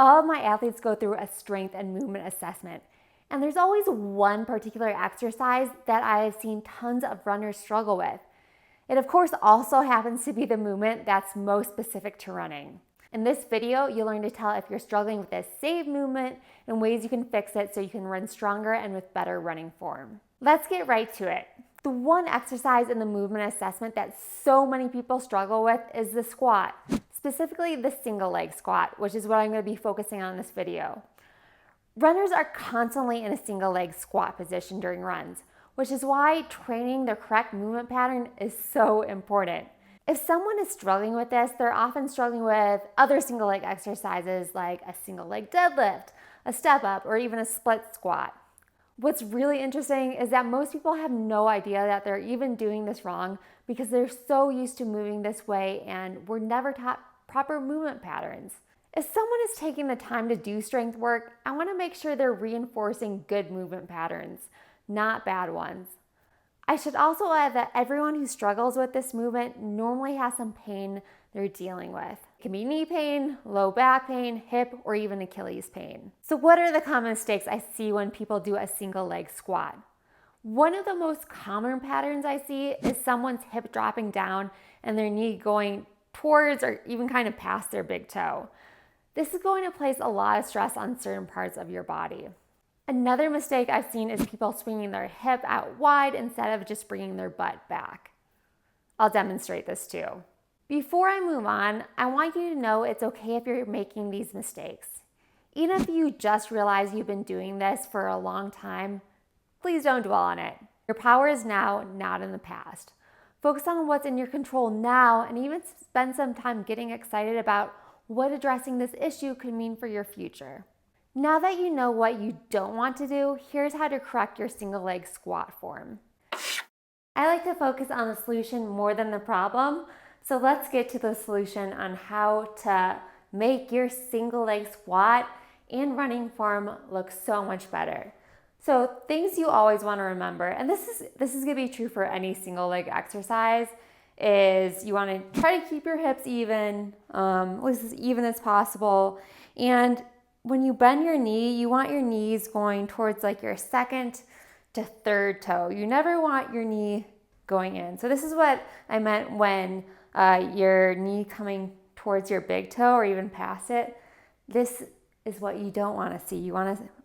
All of my athletes go through a strength and movement assessment, and there's always one particular exercise that I've seen tons of runners struggle with. It of course also happens to be the movement that's most specific to running. In this video, you'll learn to tell if you're struggling with this same movement and ways you can fix it so you can run stronger and with better running form. Let's get right to it. The one exercise in the movement assessment that so many people struggle with is the squat, specifically the single leg squat, which is what I'm going to be focusing on in this video. Runners are constantly in a single leg squat position during runs, which is why training the correct movement pattern is so important. If someone is struggling with this, they're often struggling with other single leg exercises like a single leg deadlift, a step up, or even a split squat. What's really interesting is that most people have no idea that they're even doing this wrong because they're so used to moving this way and were never taught proper movement patterns. If someone is taking the time to do strength work, I want to make sure they're reinforcing good movement patterns, not bad ones. I should also add that everyone who struggles with this movement normally has some pain they're dealing with. It can be knee pain, low back pain, hip, or even Achilles pain. So what are the common mistakes I see when people do a single leg squat? One of the most common patterns I see is someone's hip dropping down and their knee going towards or even kind of past their big toe. This is going to place a lot of stress on certain parts of your body. Another mistake I've seen is people swinging their hip out wide instead of just bringing their butt back. I'll demonstrate this too. Before I move on, I want you to know it's okay if you're making these mistakes. Even if you just realize you've been doing this for a long time, please don't dwell on it. Your power is now, not in the past. Focus on what's in your control now and even spend some time getting excited about what addressing this issue could mean for your future. Now that you know what you don't want to do, here's how to correct your single leg squat form. I like to focus on the solution more than the problem, so let's get to the solution on how to make your single leg squat and running form look so much better. So things you always want to remember, and this is going to be true for any single leg exercise, is you want to try to keep your hips even, at least as even as possible. And when you bend your knee, you want your knees going towards like your second to third toe. You never want your knee going in. So this is what I meant when your knee coming towards your big toe or even past it. This is what you don't want to see.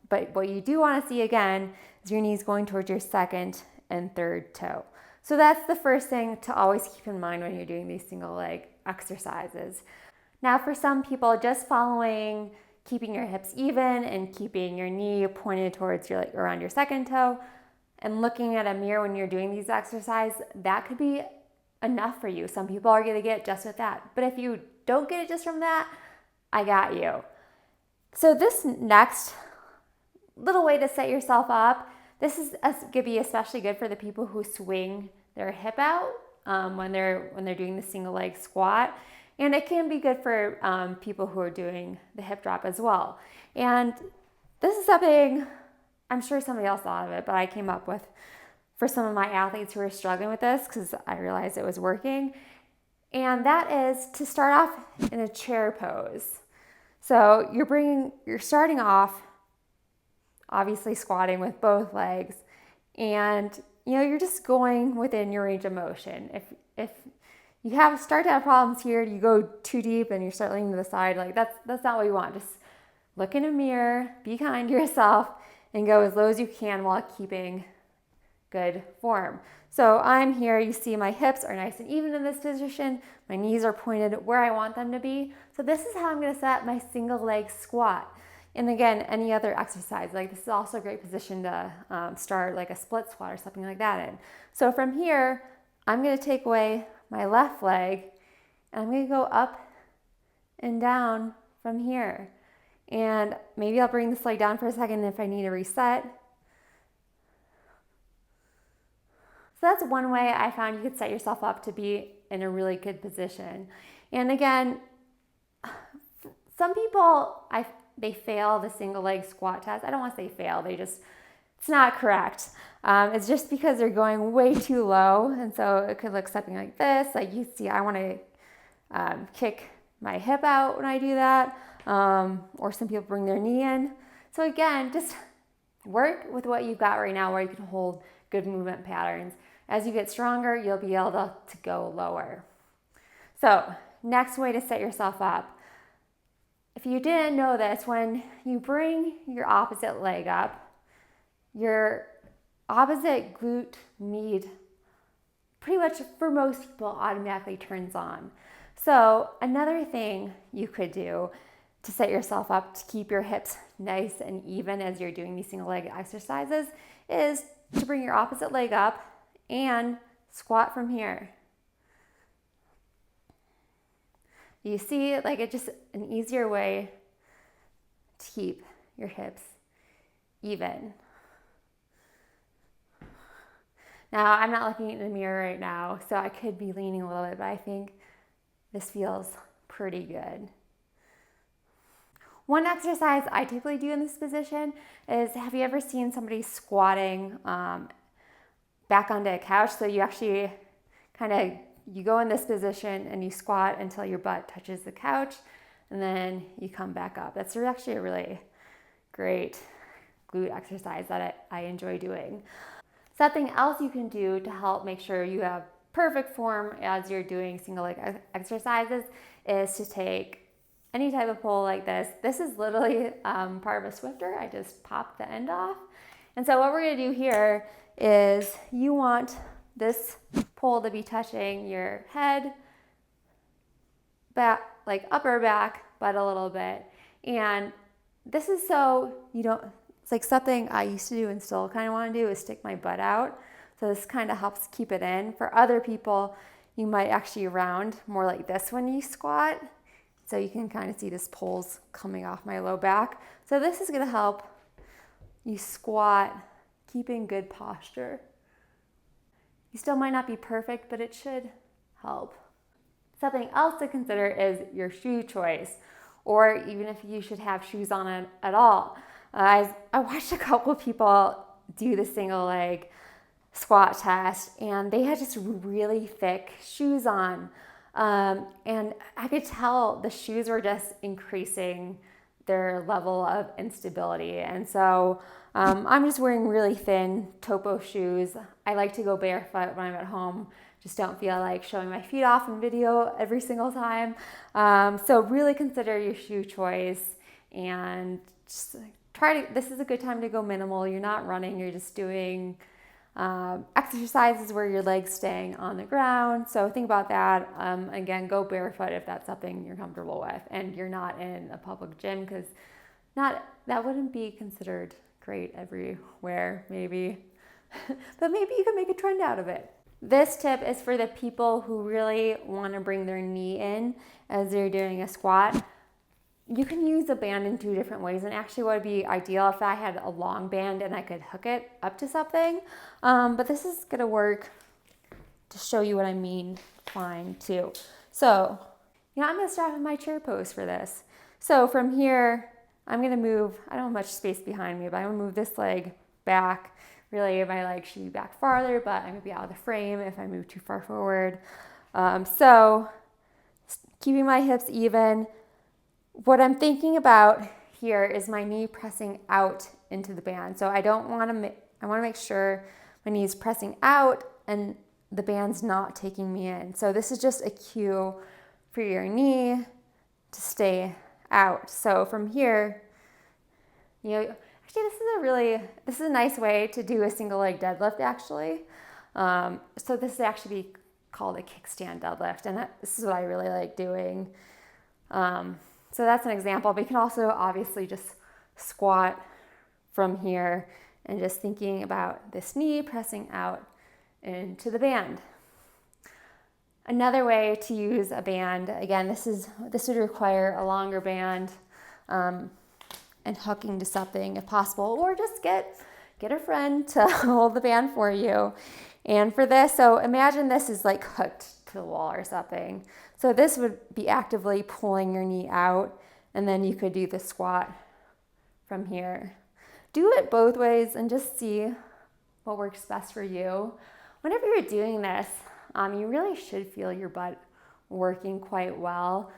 But what you do want to see again is your knees going towards your second and third toe. So that's the first thing to always keep in mind when you're doing these single leg exercises. Now for some people, just following keeping your hips even and keeping your knee pointed towards around your second toe and looking at a mirror when you're doing these exercises, that could be enough for you. Some people are going to get just with that. But if you don't get it just from that, I got you. So this next little way to set yourself up, this is going to be especially good for the people who swing their hip out when they're doing the single leg squat. And it can be good for people who are doing the hip drop as well. And this is something, I'm sure somebody else thought of it, but I came up with for some of my athletes who are struggling with this because I realized it was working. And that is to start off in a chair pose. So you're starting off obviously squatting with both legs, and you're just going within your range of motion. If you start to have problems here, you go too deep and you start leaning to the side, like that's not what you want. Just look in a mirror, be kind to yourself, and go as low as you can while keeping good form. So I'm here, you see my hips are nice and even in this position, my knees are pointed where I want them to be. So this is how I'm going to set my single leg squat. And again, any other exercise, like this is also a great position to start like a split squat or something like that in. So from here, I'm going to take away my left leg and I'm going to go up and down from here. And maybe I'll bring this leg down for a second if I need to reset. So that's one way I found you could set yourself up to be in a really good position. And again, some people, they fail the single leg squat test. I don't want to say fail, it's not correct. It's just because they're going way too low. And so it could look something like this. Like you see, I want to kick my hip out when I do that. or some people bring their knee in. So again, just work with what you've got right now where you can hold good movement patterns. As you get stronger, you'll be able to go lower. So next way to set yourself up. If you didn't know this, when you bring your opposite leg up, your opposite glute med pretty much for most people automatically turns on. So another thing you could do to set yourself up to keep your hips nice and even as you're doing these single leg exercises is to bring your opposite leg up and squat from here. You see, like it's just an easier way to keep your hips even. Now, I'm not looking in the mirror right now, so I could be leaning a little bit, but I think this feels pretty good. One exercise I typically do in this position is, have you ever seen somebody squatting back onto a couch? So you actually you go in this position and you squat until your butt touches the couch, and then you come back up. That's actually a really great glute exercise that I enjoy doing. Something else you can do to help make sure you have perfect form as you're doing single leg exercises is to take any type of pole like this. This is literally part of a Swifter. I just popped the end off. And so what we're gonna do here is you want this pole to be touching your head, back, like upper back, butt a little bit. And this is so you don't, it's like something I used to do and still kind of want to do is stick my butt out. So this kind of helps keep it in. For other people, you might actually round more like this when you squat. So you can kind of see this pole's coming off my low back. So this is gonna help you squat, keeping good posture. You still might not be perfect, but it should help. Something else to consider is your shoe choice, or even if you should have shoes on it at all. I watched a couple of people do the single leg squat test, and they had just really thick shoes on. And I could tell the shoes were just increasing their level of instability. And so I'm just wearing really thin topo shoes. I like to go barefoot when I'm at home. Just don't feel like showing my feet off in video every single time. So really consider your shoe choice and just this is a good time to go minimal. You're not running, you're just doing exercises where your legs staying on the ground. So think about that. Again, go barefoot if that's something you're comfortable with and you're not in a public gym, because that wouldn't be considered great everywhere maybe, but maybe you can make a trend out of it. This tip is for the people who really want to bring their knee in as they're doing a squat. You can use a band in two different ways, and actually what would be ideal if I had a long band and I could hook it up to something. But this is gonna work to show you what I mean fine too. So, I'm gonna start with my chair pose for this. So from here, I'm gonna move, I don't have much space behind me, but I'm gonna move this leg back. Really, my leg should be back farther, but I'm gonna be out of the frame if I move too far forward. So keeping my hips even. What I'm thinking about here is my knee pressing out into the band. So I want to make sure my knee is pressing out and the band's not taking me in. So this is just a cue for your knee to stay out. So from here, actually this is a nice way to do a single leg deadlift actually. So this is actually be called a kickstand deadlift, and this is what I really like doing. So that's an example, but you can also obviously just squat from here and just thinking about this knee pressing out into the band. Another way to use a band, again, this would require a longer band and hooking to something if possible, or just get a friend to hold the band for you. And for this, so imagine this is like hooked to the wall or something. So this would be actively pulling your knee out, and then you could do the squat from here. Do it both ways and just see what works best for you. Whenever you're doing this, you really should feel your butt working quite well.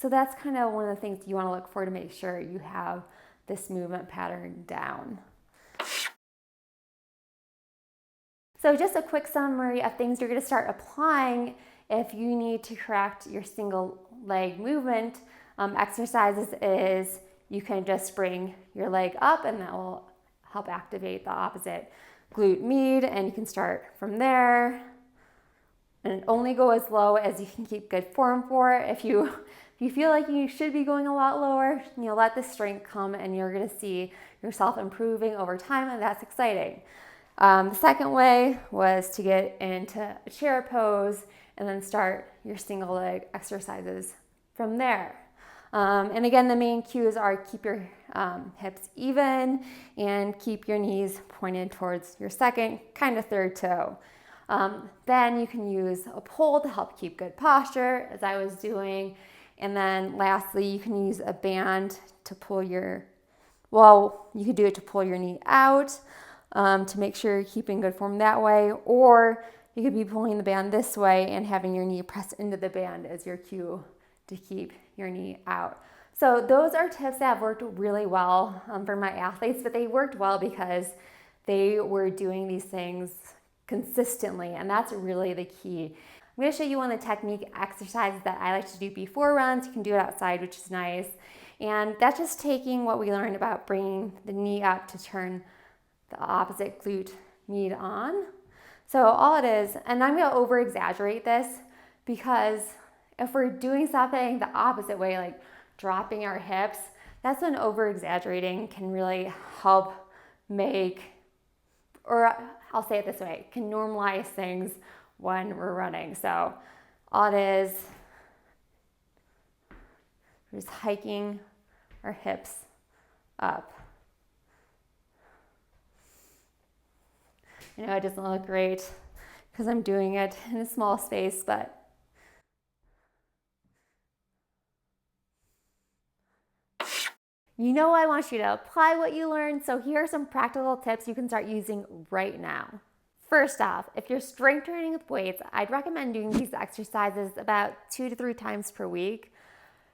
So that's kind of one of the things you want to look for to make sure you have this movement pattern down. So just a quick summary of things you're going to start applying if you need to correct your single leg movement exercises is you can just bring your leg up and that will help activate the opposite glute med, and you can start from there and only go as low as you can keep good form for. If you feel like you should be going a lot lower, let the strength come and you're going to see yourself improving over time, and that's exciting. The second way was to get into a chair pose and then start your single leg exercises from there. And again, the main cues are keep your hips even and keep your knees pointed towards your second, kind of third toe. Then you can use a pole to help keep good posture, as I was doing. And then lastly, you can use a band to pull you could do it to pull your knee out to make sure you're keeping good form that way. Or you could be pulling the band this way and having your knee press into the band as your cue to keep your knee out. So those are tips that have worked really well for my athletes, but they worked well because they were doing these things consistently, and that's really the key. I'm going to show you one of the technique exercises that I like to do before runs. You can do it outside, which is nice. And that's just taking what we learned about bringing the knee up to turn the opposite glute med on. So all it is, and I'm going to over exaggerate this because if we're doing something the opposite way, like dropping our hips, that's when over exaggerating can really help make, or I'll say it this way, can normalize things when we're running. So all it is, we're just hiking our hips up. I know it doesn't look great because I'm doing it in a small space, but I want you to apply what you learned, so here are some practical tips you can start using right now. First off, if you're strength training with weights, I'd recommend doing these exercises about 2 to 3 times per week.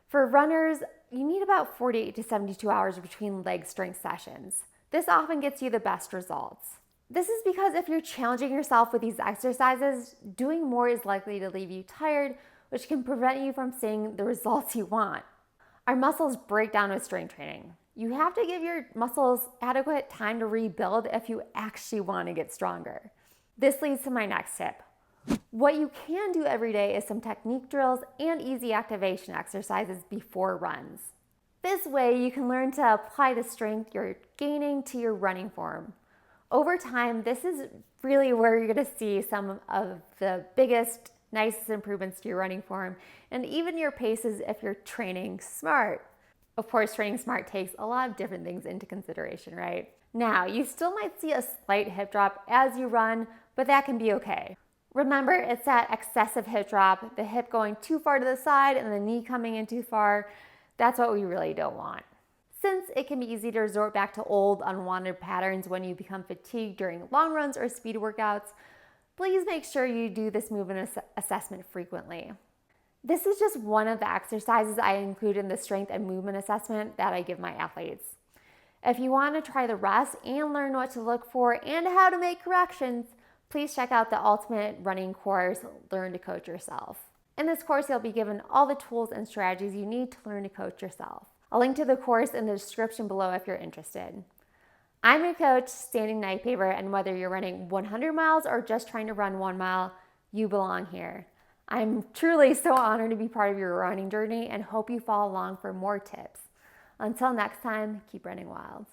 For runners, you need about 48 to 72 hours between leg strength sessions. This often gets you the best results. This is because if you're challenging yourself with these exercises, doing more is likely to leave you tired, which can prevent you from seeing the results you want. Our muscles break down with strength training. You have to give your muscles adequate time to rebuild if you actually want to get stronger. This leads to my next tip. What you can do every day is some technique drills and easy activation exercises before runs. This way you can learn to apply the strength you're gaining to your running form. Over time, this is really where you're going to see some of the biggest, nicest improvements to your running form and even your paces if you're training smart. Of course, training smart takes a lot of different things into consideration, right? Now, you still might see a slight hip drop as you run, but that can be okay. Remember, it's that excessive hip drop, the hip going too far to the side and the knee coming in too far. That's what we really don't want. Since it can be easy to resort back to old, unwanted patterns when you become fatigued during long runs or speed workouts, please make sure you do this movement assessment frequently. This is just one of the exercises I include in the strength and movement assessment that I give my athletes. If you want to try the rest and learn what to look for and how to make corrections, please check out the Ultimate Running course, Learn to Coach Yourself. In this course, you'll be given all the tools and strategies you need to learn to coach yourself. I'll link to the course in the description below if you're interested. I'm your coach, Standing Knife Paper, and whether you're running 100 miles or just trying to run 1 mile, you belong here. I'm truly so honored to be part of your running journey and hope you follow along for more tips. Until next time, keep running wild.